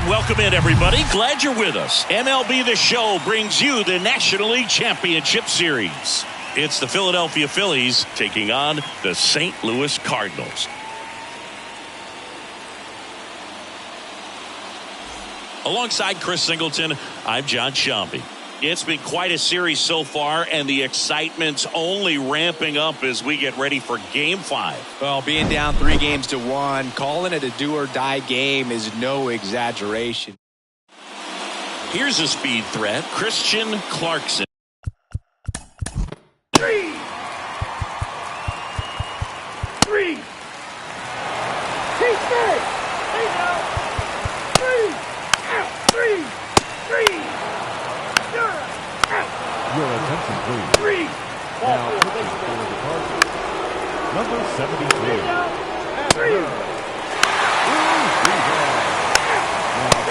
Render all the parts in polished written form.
And welcome in, everybody. Glad you're with us. MLB The Show brings you the National League Championship Series. It's the Philadelphia Phillies taking on the St. Louis Cardinals. Alongside Chris Singleton, I'm John Sciambi. It's been quite a series so far, and the excitement's only ramping up as we get ready for Game 5. Well, being down 3-1, calling it a do-or-die game is no exaggeration. Here's a speed threat, Christian Clarkson. Three. Take that. Your attention, please. Now, pitching for the Cardinals, number 73. Now,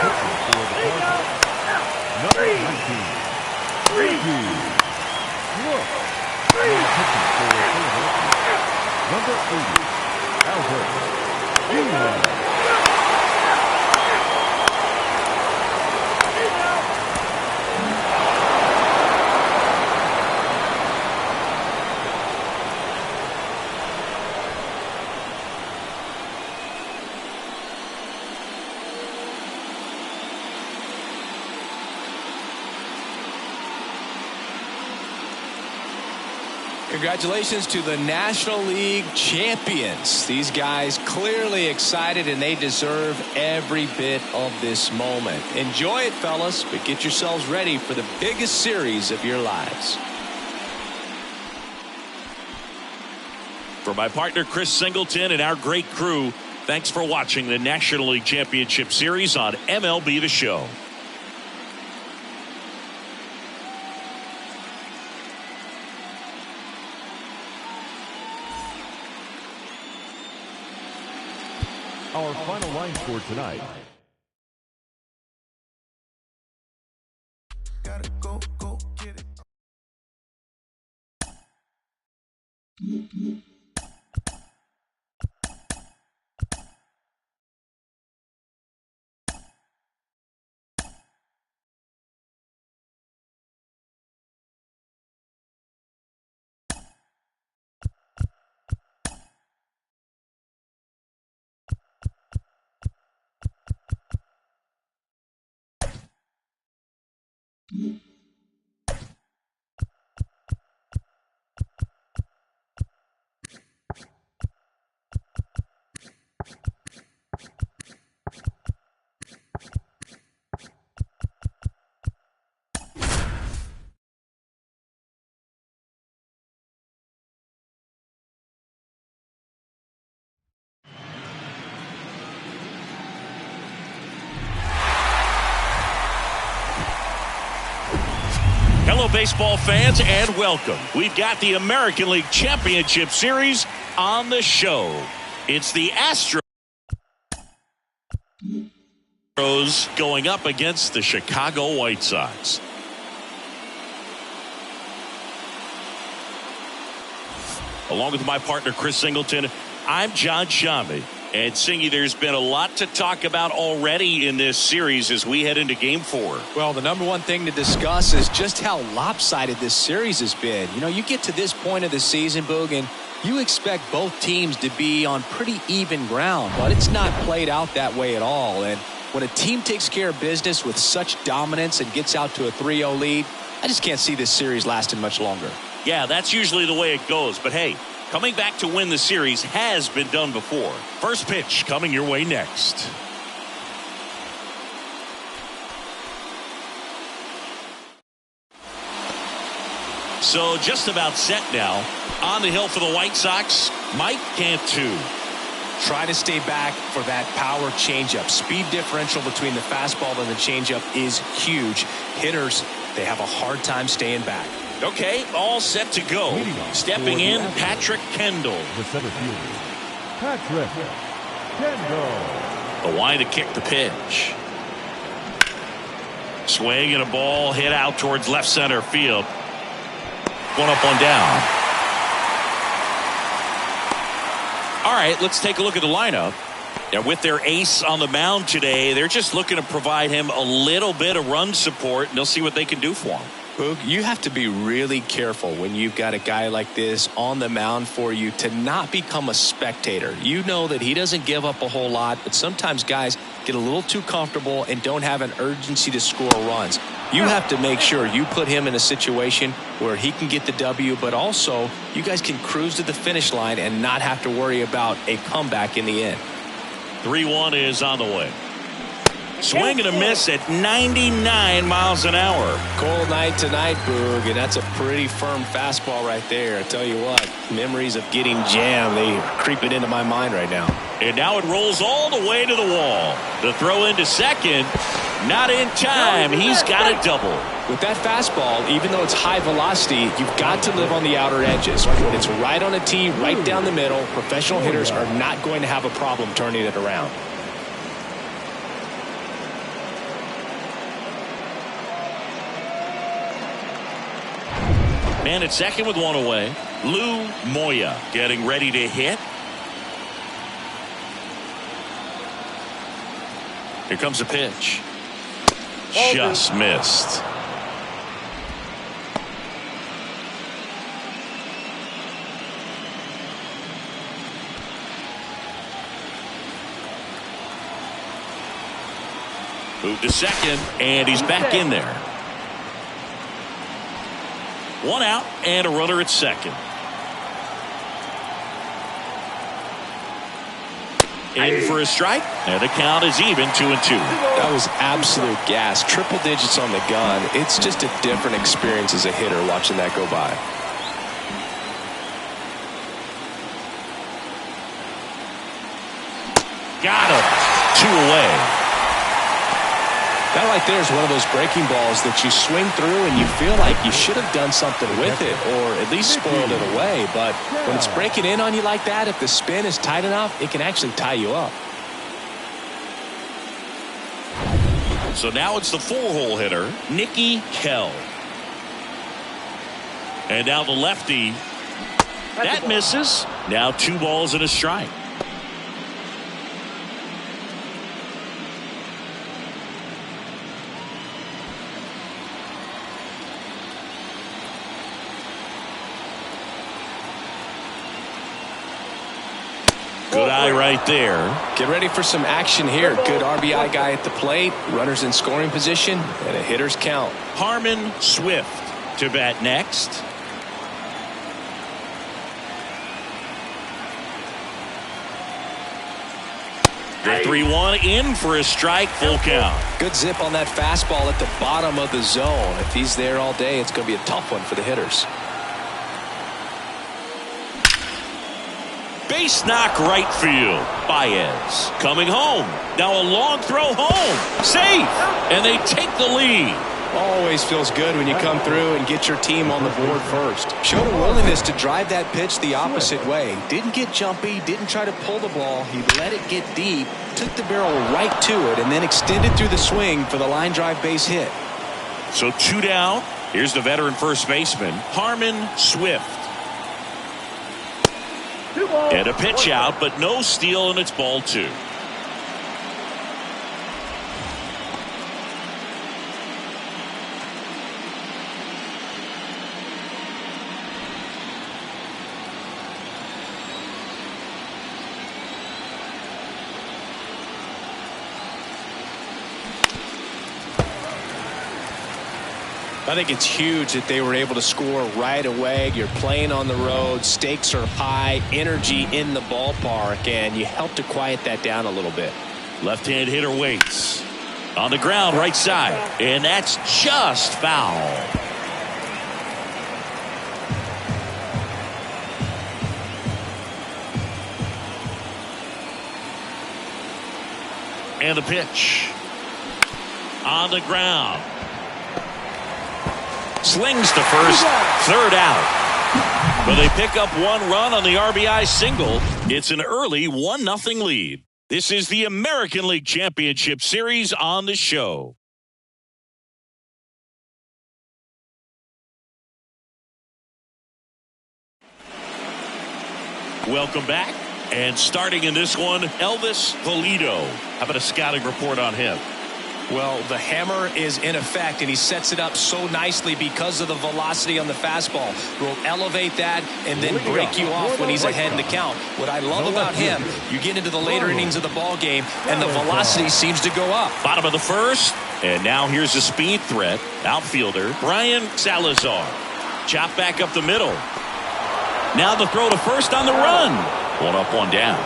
pitching for the Cardinals, number 19. Ricky. Look. Now, pitching for the Cardinals, number 80. Albert. Pujols. Congratulations to the National League champions. These guys clearly excited, and they deserve every bit of this moment. Enjoy it, fellas, but get yourselves ready for the biggest series of your lives. For my partner Chris Singleton and our great crew, thanks for watching the National League Championship Series on MLB The Show. Our final line score tonight. Gotta go get it. Hello, baseball fans, and welcome. We've got the American League Championship Series on the show. It's the Astros going up against the Chicago White Sox. Along with my partner, Chris Singleton, I'm John Sciambi. And Singy, there's been a lot to talk about already in this series as we head into Game 4. Well, the number one thing to discuss is just how lopsided this series has been. You know, you get to this point of the season, Boog, and you expect both teams to be on pretty even ground, but it's not played out that way at all. And when a team takes care of business with such dominance and gets out to a 3-0 lead, I just can't see this series lasting much longer. Yeah, that's usually the way it goes. But hey, coming back to win the series has been done before. First pitch coming your way next. So just about set now. On the hill for the White Sox, Mike Cantu. Try to stay back for that power changeup. Speed differential between the fastball and the changeup is huge. Hitters, they have a hard time staying back. Okay, all set to go. Stepping in, Patrick Kendall. The center fielder, Patrick Kendall. The line to kick the pitch. Swing and a ball hit out towards left center field. One up, one down. All right, let's take a look at the lineup. Now, with their ace on the mound today, they're just looking to provide him a little bit of run support, and they'll see what they can do for him. Boog, you have to be really careful when you've got a guy like this on the mound for you to not become a spectator. You know that he doesn't give up a whole lot, but sometimes guys get a little too comfortable and don't have an urgency to score runs. You have to make sure you put him in a situation where he can get the W, but also you guys can cruise to the finish line and not have to worry about a comeback in the end. 3-1 is on the way. Swing and a miss at 99 miles an hour. Cold night tonight, Boog, and that's a pretty firm fastball right there. I tell you what, memories of getting jammed, they are creeping into my mind right now. And now it rolls all the way to the wall. The throw into second, not in time. He's got a double. With that fastball, even though it's high velocity, you've got to live on the outer edges. When it's right on a tee, right down the middle, professional hitters are not going to have a problem turning it around. Man at second with one away. Lou Moya getting ready to hit. Here comes a pitch. Just missed. Moved to second, and he's back in there. One out and a runner at second. In for a strike, and the count is even 2-2. That was absolute gas. Triple digits on the gun. It's just a different experience as a hitter watching that go by. Got him. 2 away. That right there is one of those breaking balls that you swing through and you feel like you should have done something with it or at least spoiled it away. But when it's breaking in on you like that, if the spin is tight enough, it can actually tie you up. So now it's the 4-hole hitter, Nicky Kell. And now the lefty. That misses. Now 2 balls and a strike. Good eye right there. Get ready for some action here. Good RBI guy at the plate. Runners in scoring position and a hitter's count. Harmon Swift to bat next. The 3-1 in for a strike, full count. Good zip on that fastball at the bottom of the zone. If he's there all day, it's going to be a tough one for the hitters. Base knock right field. Baez coming home. Now a long throw home. Safe. And they take the lead. Always feels good when you come through and get your team on the board first. Showed a willingness to drive that pitch the opposite way. Didn't get jumpy, didn't try to pull the ball. He let it get deep, took the barrel right to it, and then extended through the swing for the line drive base hit. So 2 down. Here's the veteran first baseman, Harmon Swift. And a pitch out, but no steal, and it's ball 2. I think it's huge that they were able to score right away. You're playing on the road. Stakes are high. Energy in the ballpark. And you help to quiet that down a little bit. Left-hand hitter waits. On the ground, right side. And that's just foul. And the pitch. On the ground. Slings to first, 3rd out. But they pick up 1 run on the RBI single. It's an early 1-0 lead. This is the American League Championship Series on the show. Welcome back. And starting in this one, Elvis Valido. How about a scouting report on him? Well, the hammer is in effect, and he sets it up so nicely because of the velocity on the fastball. Will elevate that and then break you off when he's ahead in the count. What I love about him, you get into the later innings of the ball game, and the velocity seems to go up. Bottom of the first, and now here's a speed threat. Outfielder Brian Salazar. Chop back up the middle. Now the throw to first on the run. One up, one down.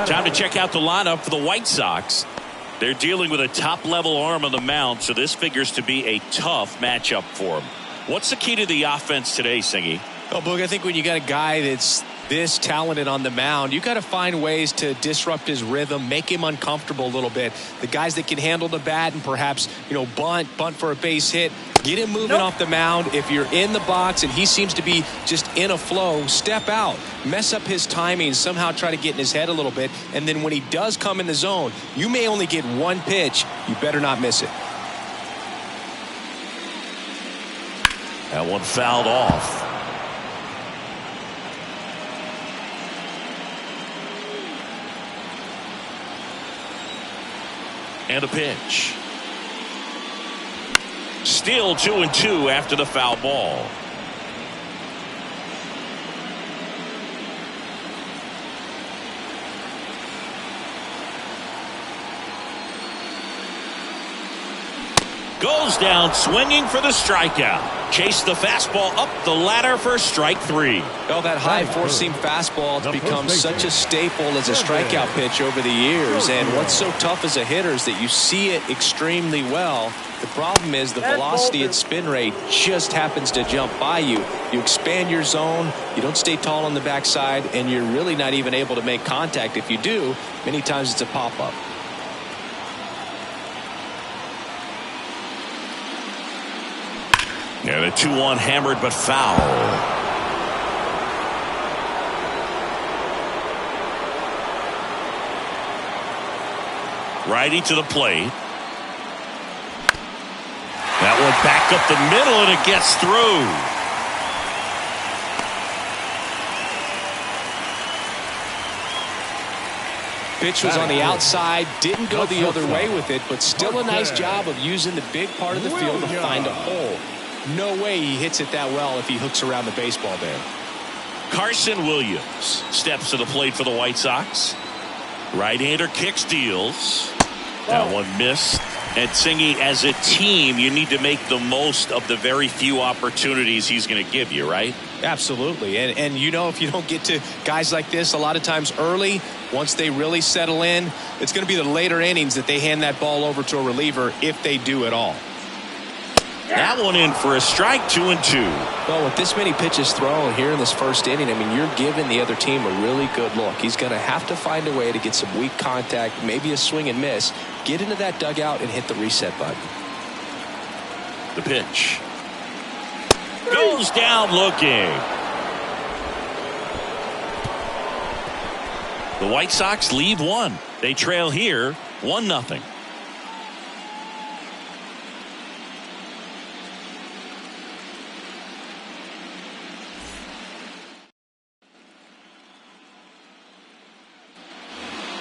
Time to check out the lineup for the White Sox. They're dealing with a top-level arm on the mound, so this figures to be a tough matchup for them. What's the key to the offense today, Singy? Oh, Boog, I think when you got a guy that's this talented on the mound, you got to find ways to disrupt his rhythm, make him uncomfortable a little bit. The guys that can handle the bat and perhaps, bunt for a base hit, get him moving off the mound. If you're in the box and he seems to be just in a flow, step out, mess up his timing, somehow try to get in his head a little bit. And then when he does come in the zone, you may only get one pitch. You better not miss it. That one fouled off. And a pitch. Still 2-2 after the foul ball. Goes down swinging for the strikeout. Chase the fastball up the ladder for strike three. Well, that high four-seam fastball has become such a staple as a strikeout pitch over the years. And what's so tough as a hitter is that you see it extremely well. The problem is the velocity and spin rate just happens to jump by you. You expand your zone, you don't stay tall on the backside, and you're really not even able to make contact. If you do, many times it's a pop-up. And a 2-1 hammered but foul. Righty to the plate. That one back up the middle, and it gets through. Pitch was on the outside, didn't go the other way with it, but still a nice job of using the big part of the field to find a hole. No way he hits it that well if he hooks around the baseball there. Carson Williams steps to the plate for the White Sox. Right-hander kicks, deals. That one missed. And Singy, as a team, you need to make the most of the very few opportunities he's going to give you, right? Absolutely. And if you don't get to guys like this a lot of times early, once they really settle in, it's going to be the later innings that they hand that ball over to a reliever if they do at all. That one in for a strike, 2-2. Well, with this many pitches thrown here in this first inning, I mean, you're giving the other team a really good look. He's going to have to find a way to get some weak contact, maybe a swing and miss, get into that dugout and hit the reset button. The pitch. Goes down looking. The White Sox lead one. They trail here 1-0.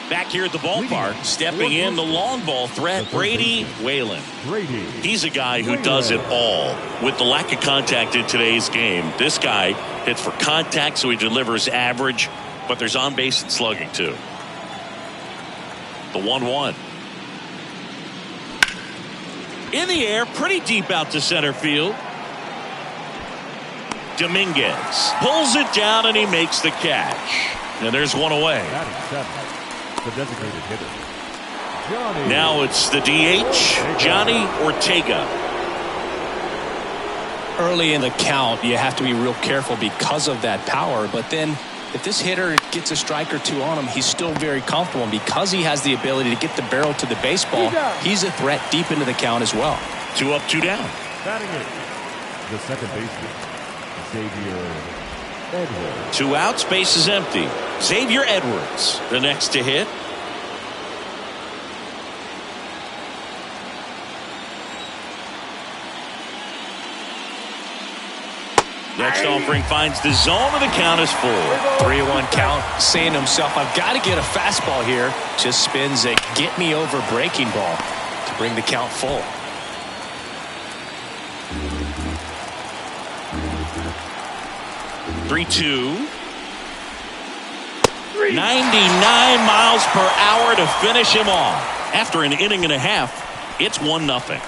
Back here at the ballpark, stepping in the long ball threat, Brady Whalen. He's a guy who does it all. With the lack of contact in today's game, this guy hits for contact, so he delivers average, but there's on base and slugging too. The 1-1. In the air, pretty deep out to center field. Dominguez pulls it down and he makes the catch. And there's one away. The designated hitter. Now it's the DH, Johnny Ortega. Early in the count, you have to be real careful because of that power. But then if this hitter gets a strike or two on him, he's still very comfortable. And because he has the ability to get the barrel to the baseball, he's a threat deep into the count as well. 2 up, 2 down. Batting it, the second baseman, Xavier Edwards. 2 outs, base is empty. Xavier Edwards, the next to hit. Next offering finds the zone, and the count is full. 3-1 count, saying to himself, I've got to get a fastball here. Just spins a get-me-over breaking ball to bring the count full. Three-two. 99 miles per hour to finish him off. After an inning and a half, it's 1-0.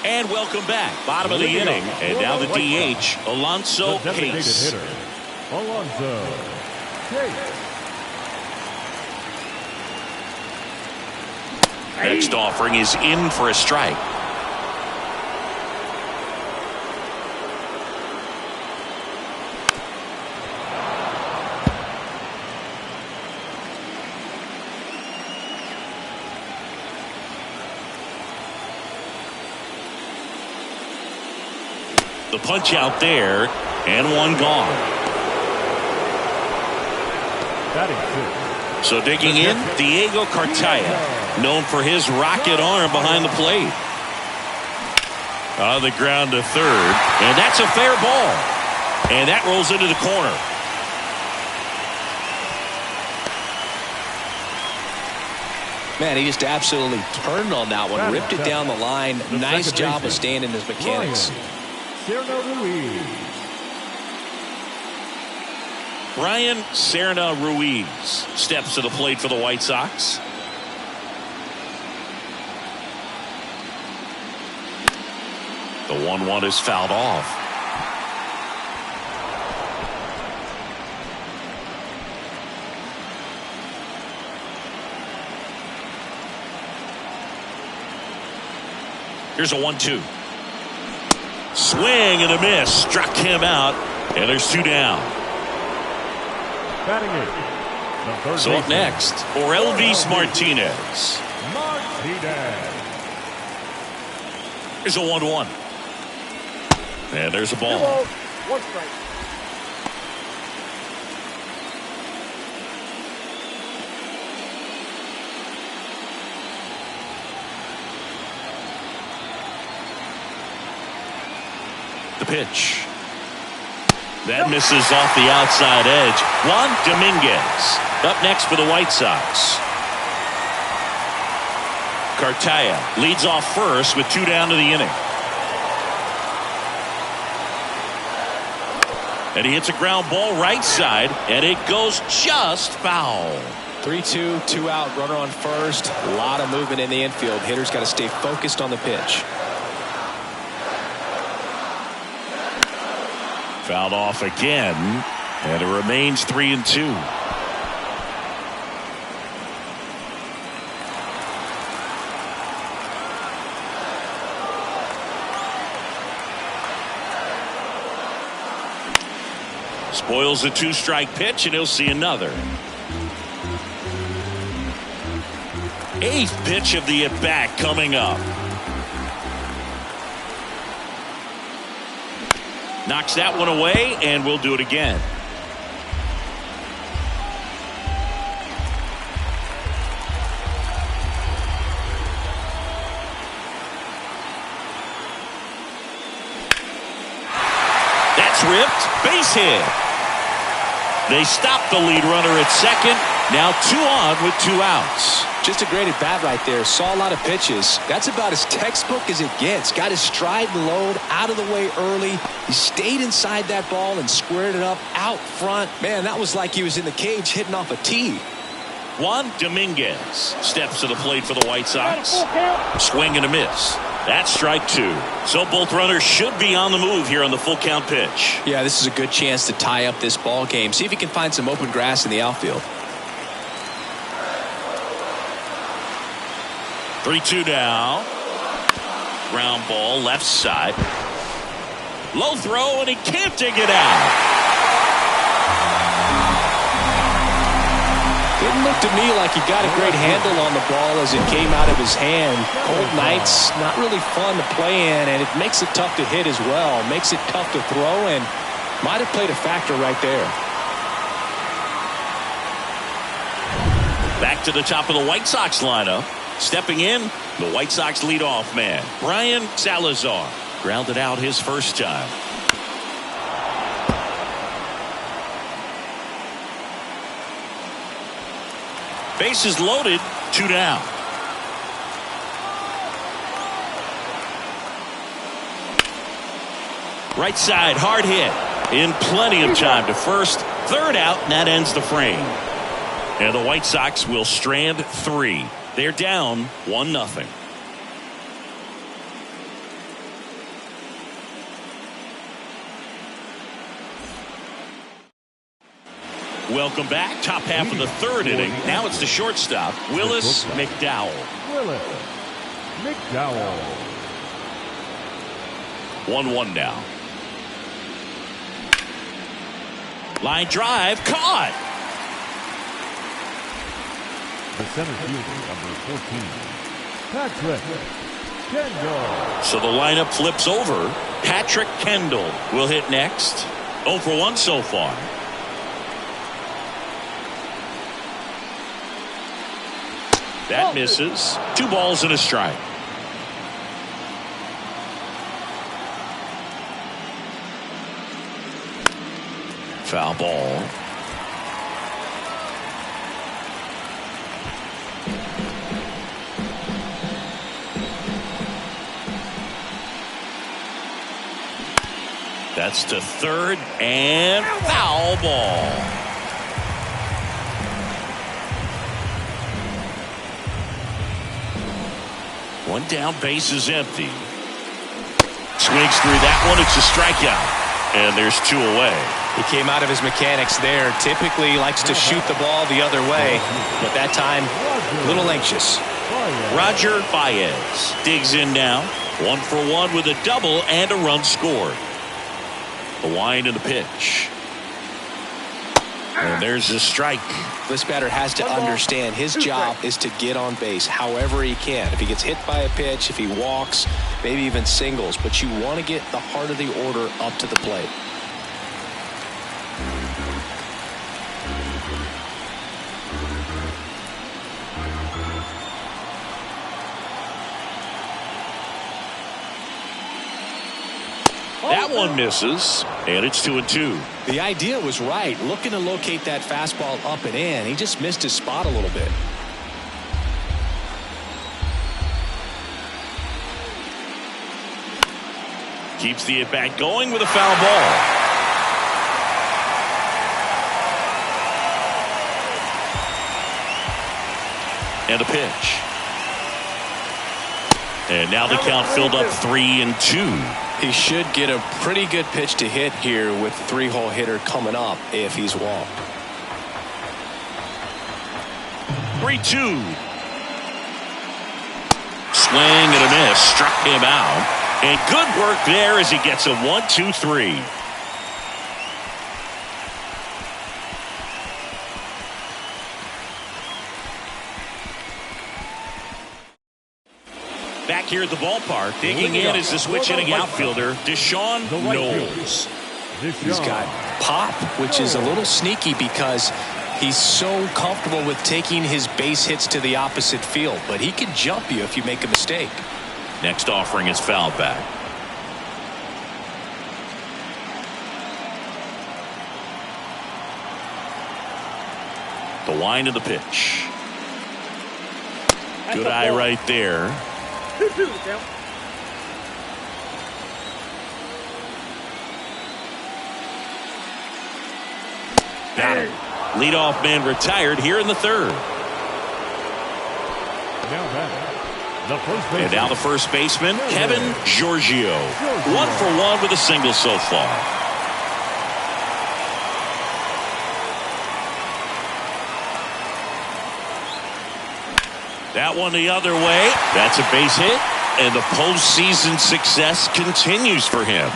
And welcome back. Bottom of the inning. And now the DH, Alonso Hayes. Alonso Hayes. Next offering is in for a strike. The punch out there, and one gone. So digging in, Diego Cartaya, known for his rocket arm behind the plate. On the ground to third, and that's a fair ball. And that rolls into the corner. Man, he just absolutely turned on that one, ripped it down the line. Nice job of staying in his mechanics. Brian Serna Ruiz steps to the plate for the White Sox. The 1-1 is fouled off. Here's a 1-2. Swing and a miss. Struck him out. And there's two down. So up next, Orelvis Martinez. Here's a 1-1. And there's a ball. One strike. The pitch. That misses off the outside edge. Juan Dominguez up next for the White Sox. Cartaya leads off first with two down to the inning. And he hits a ground ball right side, and it goes just foul. 3-2, 2 out, runner on first. A lot of movement in the infield. Hitter's got to stay focused on the pitch. Fouled off again, and it remains 3-2. Spoils the two-strike pitch, and he'll see another. Eighth pitch of the at-bat coming up. Knocks that one away, and we'll do it again. That's ripped. Base hit. They stop the lead runner at second. Now 2 on with 2 outs. Just a great at bat right there. Saw a lot of pitches. That's about as textbook as it gets. Got his stride and load out of the way early. He stayed inside that ball and squared it up out front. Man, that was like he was in the cage hitting off a tee. Juan Dominguez steps to the plate for the White Sox. Swing and a miss. That's strike 2. So both runners should be on the move here on the full count pitch. Yeah, this is a good chance to tie up this ball game. See if he can find some open grass in the outfield. 3-2 now. Ground ball left side. Low throw, and he can't dig it out. Didn't look to me like he got a great handle on the ball as it came out of his hand. Cold nights, not really fun to play in, and it makes it tough to hit as well. Makes it tough to throw, and might have played a factor right there. Back to the top of the White Sox lineup. Stepping in, the White Sox leadoff man, Brian Salazar. Grounded out his first time. Bases loaded, 2 down. Right side, hard hit. In plenty of time to first. Third out, and that ends the frame. And the White Sox will strand 3. They're down 1-0. Welcome back. Top half of the third inning. Now it's the shortstop, Willis McDowell. Willis McDowell. 1-1 now. Line drive, caught. The center fielder, number 14, Patrick Kendall. So the lineup flips over. Patrick Kendall will hit next. 0 for 1 so far. That misses. 2 balls and a strike. Foul ball. That's to third and foul ball. One down, base is empty. Swings through that one. It's a strikeout. And there's 2 away. He came out of his mechanics there. Typically likes to shoot the ball the other way, but that time a little anxious. Roger Baez digs in now. 1 for 1 with a double and a run scored. The wind and the pitch. And there's a strike. This batter has to understand his job is to get on base however he can. If he gets hit by a pitch, if he walks, maybe even singles. But you want to get the heart of the order up to the plate. That one misses, and it's 2-2. The idea was right, looking to locate that fastball up and in. He just missed his spot a little bit. Keeps the at-bat going with a foul ball. And a pitch. And now the count filled up 3-2. He should get a pretty good pitch to hit here with the 3-hole hitter coming up if he's walked. 3-2. Swing and a miss. Struck him out. And good work there as he gets a 1-2-3. Back here at the ballpark, digging in is the switch-hitting outfielder, Deshaun Knowles. He's got pop, which is a little sneaky because he's so comfortable with taking his base hits to the opposite field. But he can jump you if you make a mistake. Next offering is fouled back. The wind of the pitch. Good eye right there. Got him. Leadoff man retired here in the third. And now the first baseman, Kevin Giorgio. 1 for 1 with a single so far. That one the other way. That's a base hit. And the postseason success continues for him.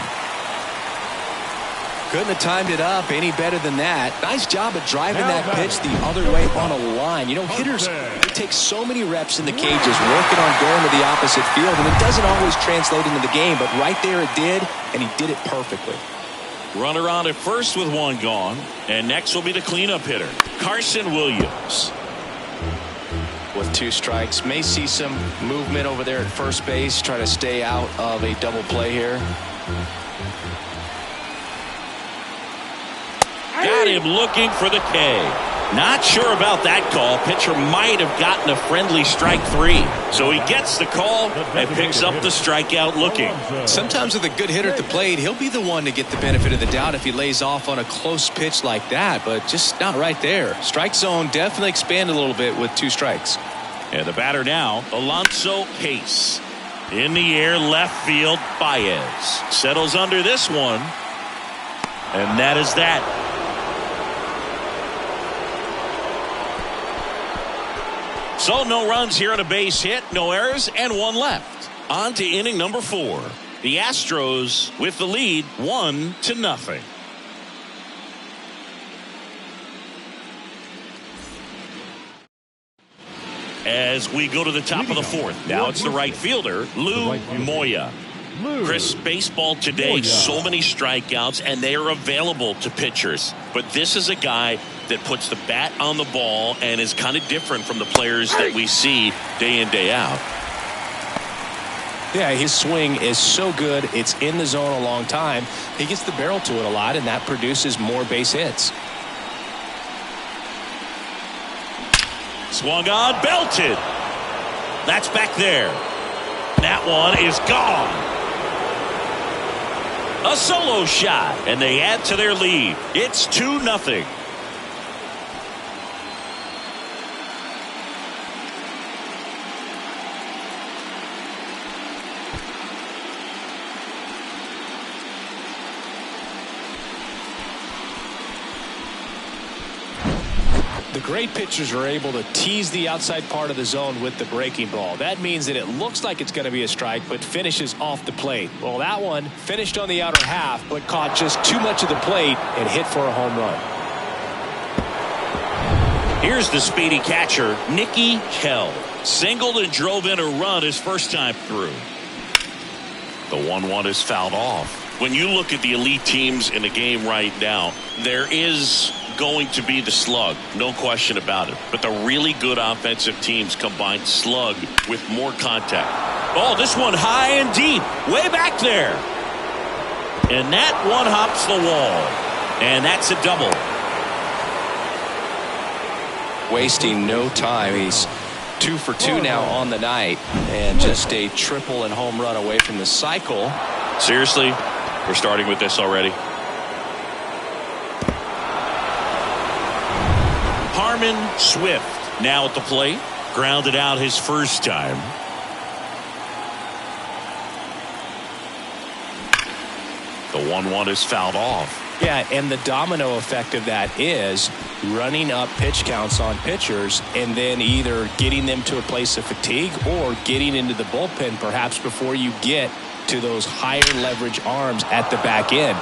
Couldn't have timed it up any better than that. Nice job of driving that pitch the other way on a line. You know, hitters take so many reps in the cages working on going to the opposite field, and it doesn't always translate into the game, but right there it did, and he did it perfectly. Runner on at first with 1 gone, and next will be the cleanup hitter, Carson Williams. with 2 strikes. May see some movement over there at first base, try to stay out of a double play here. Got him looking for the K. Not sure about that call. Pitcher might have gotten a friendly strike 3. So he gets the call and picks up the strikeout looking. Sometimes with a good hitter at the plate, he'll be the one to get the benefit of the doubt if he lays off on a close pitch like that, but just not right there. Strike zone definitely expanded a little bit with 2 strikes. And the batter now, Alonso Pace. In the air, left field, Baez. Settles under this one. And that is that. So no runs here on a base hit, no errors, and 1 left. On to inning number 4. The Astros with the lead 1-0. As we go to the top of the 4th, now it's the right fielder, Lou Moya. Chris, baseball today, so many strikeouts, and they are available to pitchers. But this is a guy that puts the bat on the ball and is kind of different from the players that we see day in, day out. Yeah, his swing is so good. It's in the zone a long time. He gets the barrel to it a lot, and that produces more base hits. Swung on, belted. That's back there. That one is gone. A solo shot, and they add to their lead. It's 2-0. The great pitchers are able to tease the outside part of the zone with the breaking ball. That means that it looks like it's going to be a strike, but finishes off the plate. Well, that one finished on the outer half, but caught just too much of the plate and hit for a home run. Here's the speedy catcher, Nicky Kell. Singled and drove in a run his first time through. The 1-1 is fouled off. When you look at the elite teams in the game right now, there is going to be the slug, no question about it. But the really good offensive teams combine slug with more contact. Oh, this one high and deep, way back there. And that one hops the wall. And that's a double. Wasting no time. He's 2 for 2 now on the night, and just a triple and home run away from the cycle. Seriously, we're starting with this already. Harmon Swift now at the plate. Grounded out his first time. The 1-1 is fouled off. Yeah, and the domino effect of that is running up pitch counts on pitchers and then either getting them to a place of fatigue or getting into the bullpen perhaps before you get to those higher leverage arms at the back end.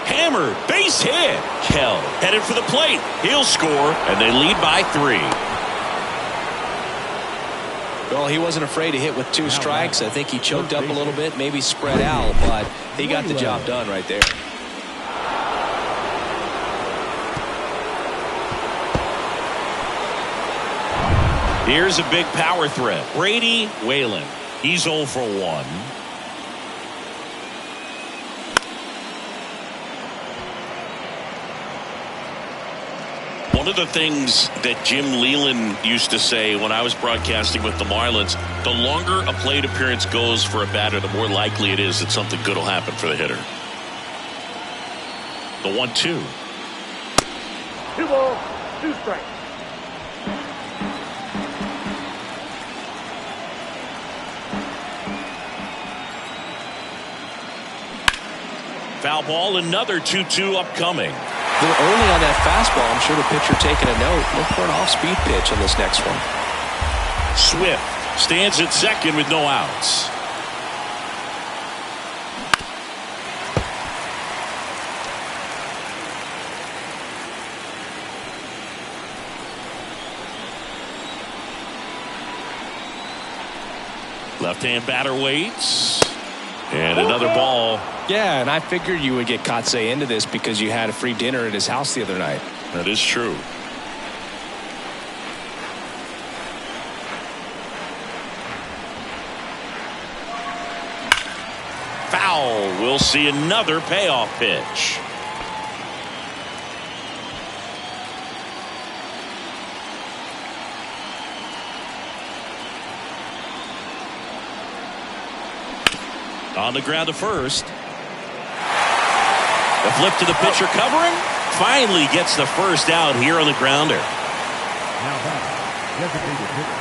Hammered, base hit. Kell headed for the plate. He'll score, and they lead by 3. Well, he wasn't afraid to hit with 2 strikes. I think he choked up a little bit, maybe spread out, but he got the job done right there. Here's a big power threat. Brady Whalen. He's 0 for 1. One of the things that Jim Leland used to say when I was broadcasting with the Marlins, the longer a plate appearance goes for a batter, the more likely it is that something good will happen for the hitter. The 1-2. 2 balls, 2 strikes. Foul ball, another 2-2 upcoming. They're early on that fastball. I'm sure the pitcher taking a note. Look for an off-speed pitch on this next one. Swift stands at second with no outs. Left-hand batter waits. And another ball. Yeah, and I figured you would get Kotsay into this because you had a free dinner at his house the other night. That is true. we'll see another payoff pitch. On the ground to first. The flip to the pitcher covering. Finally gets the first out here on the grounder. Now back, designated hitter,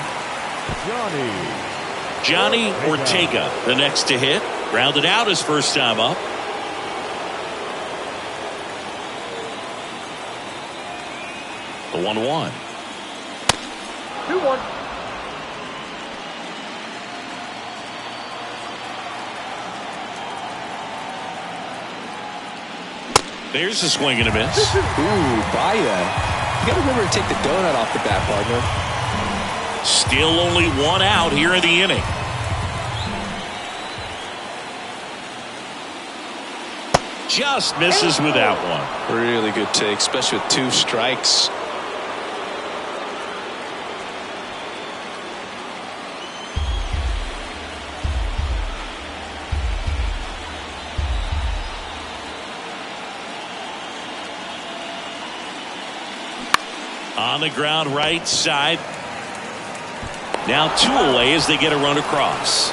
Johnny Ortega, the next to hit. Grounded out his first time up. The 1-1. 2-1. There's a swing and a miss. Ooh, Baez. You got to remember to take the donut off the bat, partner. Still only one out here in the inning. Just misses with that one. Really good take, especially with 2 strikes. On the ground right side. Now 2 away as they get a run across.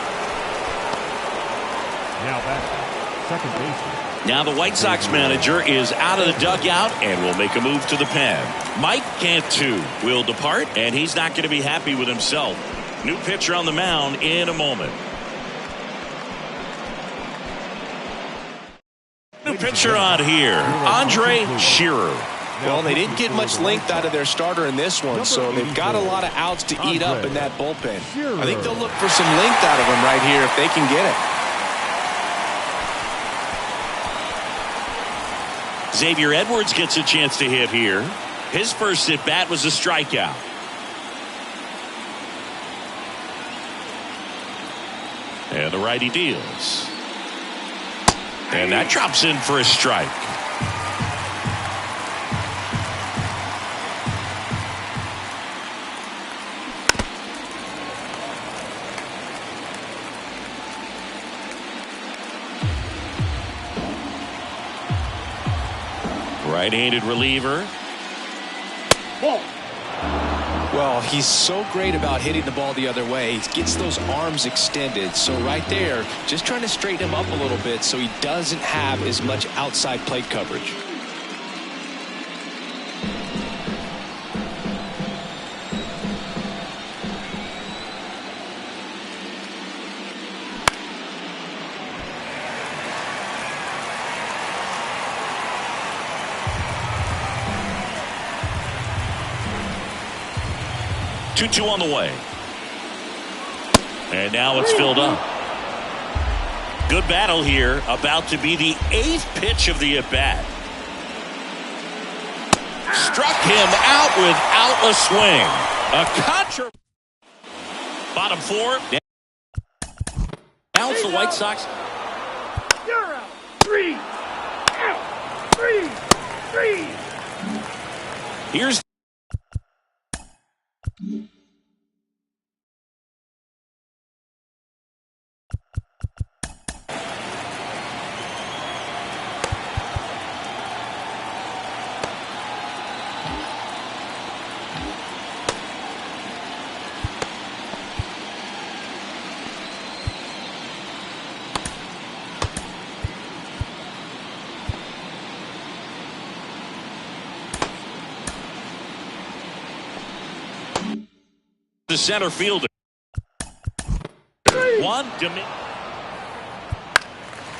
now back, second baseman. Now the White Sox manager is out of the dugout and will make a move to the pen. Mike Cantu will depart, and he's not going to be happy with himself. New pitcher on the mound in a moment. New pitcher on here, Andre Shearer. Well, they didn't get much length out of their starter in this one, so they've got a lot of outs to eat up in that bullpen. I think they'll look for some length out of him right here if they can get it. Xavier Edwards gets a chance to hit here. His first at bat was a strikeout. And the righty deals. And that drops in for a strike. Right-handed reliever. Ball. Well, he's so great about hitting the ball the other way. He gets those arms extended. So right there, just trying to straighten him up a little bit so he doesn't have as much outside plate coverage. Two on the way. And now it's filled up. Good battle here. About to be the 8th pitch of the at-bat. Struck him out without a swing. A contra. Bottom 4. Now it's the White Sox. You're out. 3. Out. 3. Here's the center fielder. 1 to me.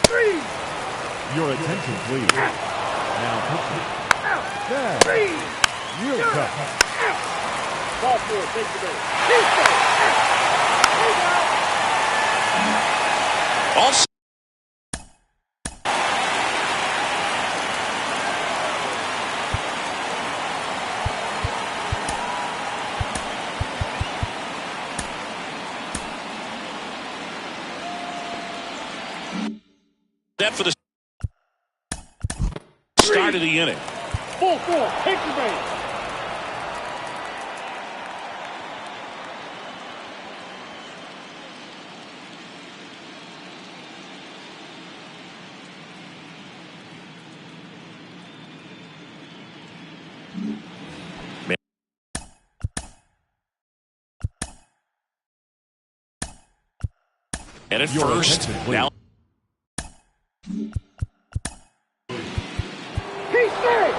3. Your attention, please. Now pitching. Out. Dad, 3. you're You're cut. out. Ball 4. Take the base. He's out. Also, set for the start of the inning. Ball 4. Take the base. And at Your first, attention, please. now Keep straight.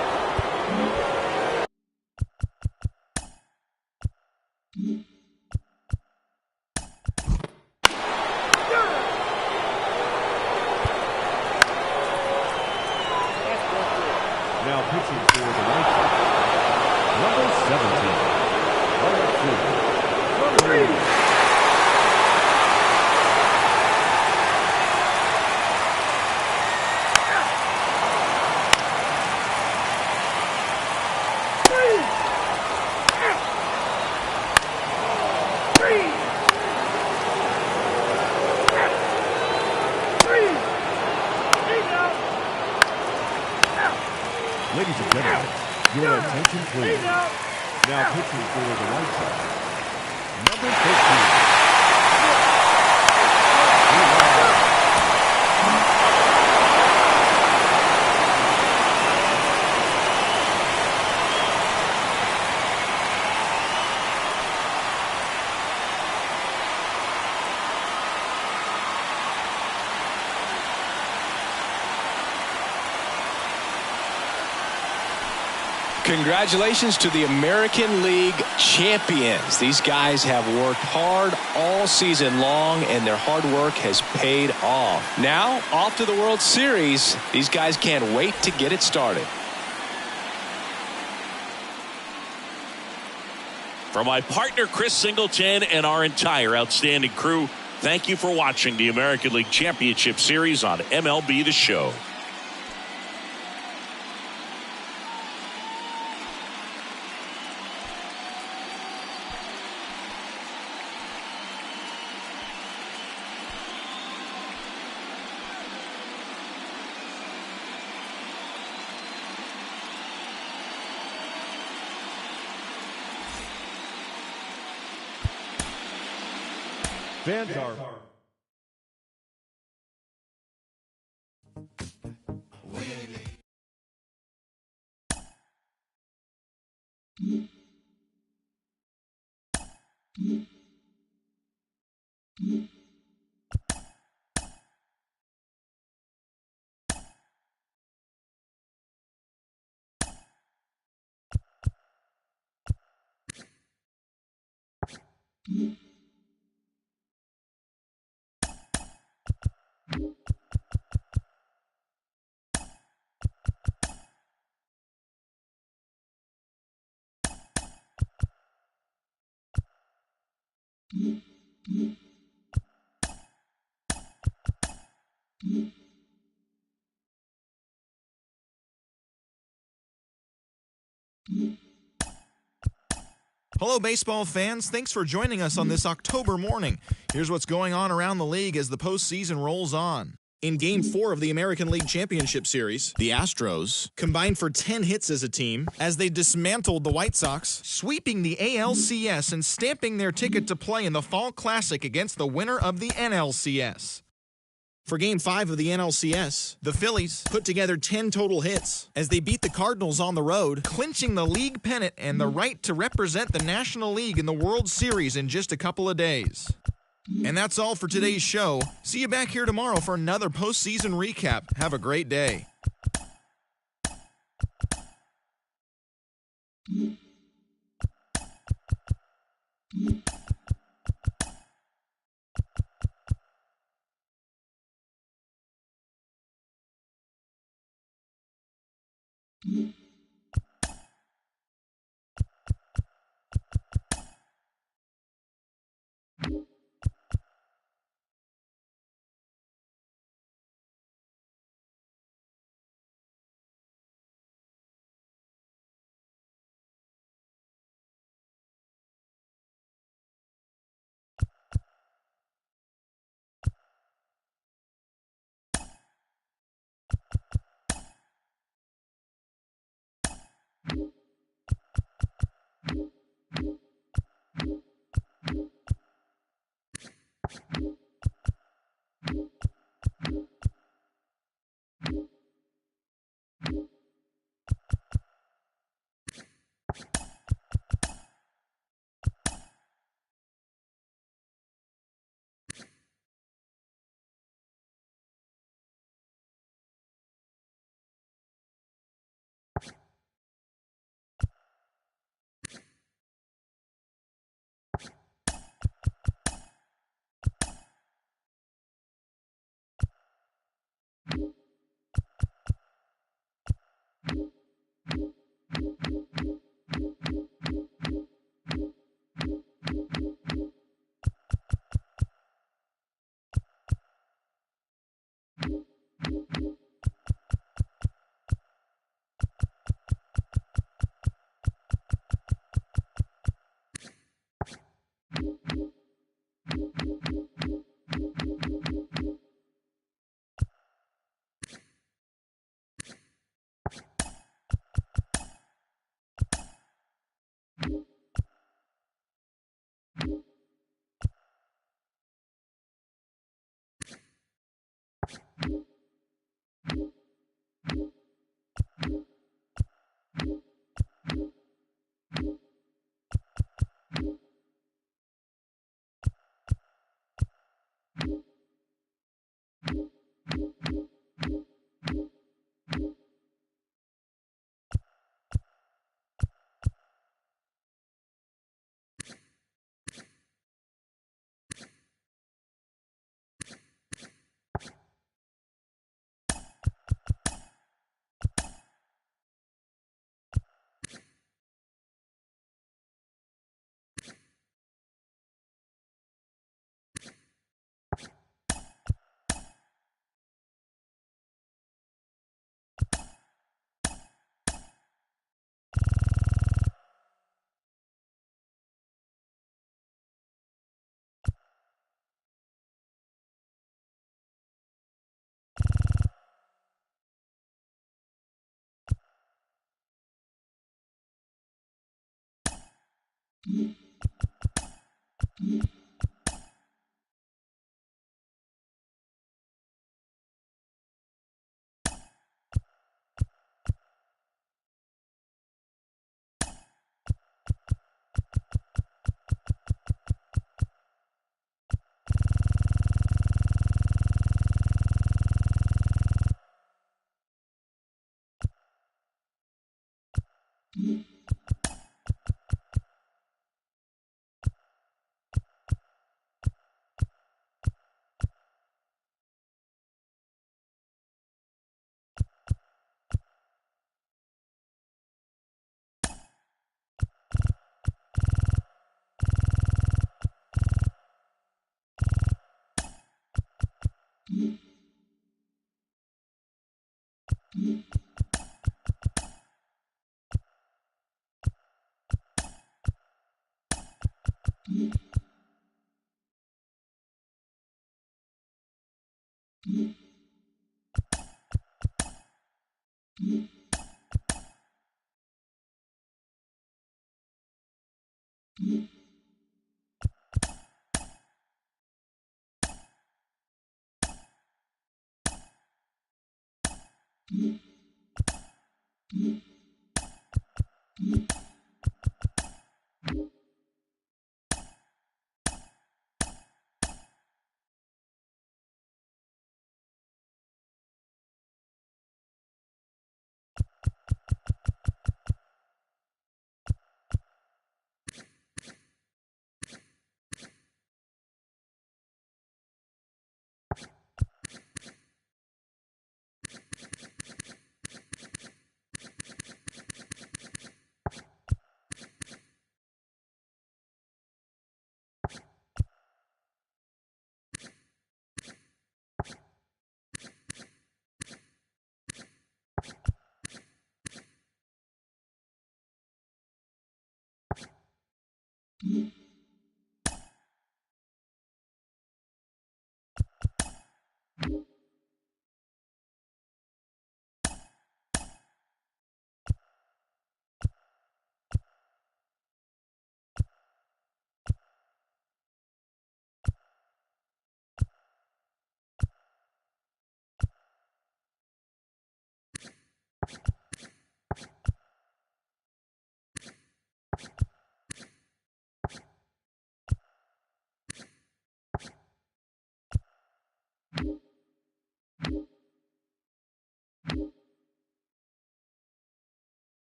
Now pitching for the White Sox, number 17, Alexei Verlander. Ladies and gentlemen, your attention please. Now pitching for the White Sox, number 15. Congratulations to the American League champions. These guys have worked hard all season long, and their hard work has paid off. Now, off to the World Series. These guys can't wait to get it started. for my partner Chris Singleton and our entire outstanding crew, thank you for watching the American League Championship Series on MLB The Show. Fans are Hello, baseball fans. Thanks for joining us on this October morning. Here's what's going on around the league as the postseason rolls on. In Game 4 of the American League Championship Series, the Astros combined for 10 hits as a team as they dismantled the White Sox, sweeping the ALCS and stamping their ticket to play in the Fall Classic against the winner of the NLCS. For Game 5 of the NLCS, the Phillies put together 10 total hits as they beat the Cardinals on the road, clinching the league pennant and the right to represent the National League in the World Series in just a couple of days. And that's all for today's show. See you back here tomorrow for another postseason recap. Have a great day.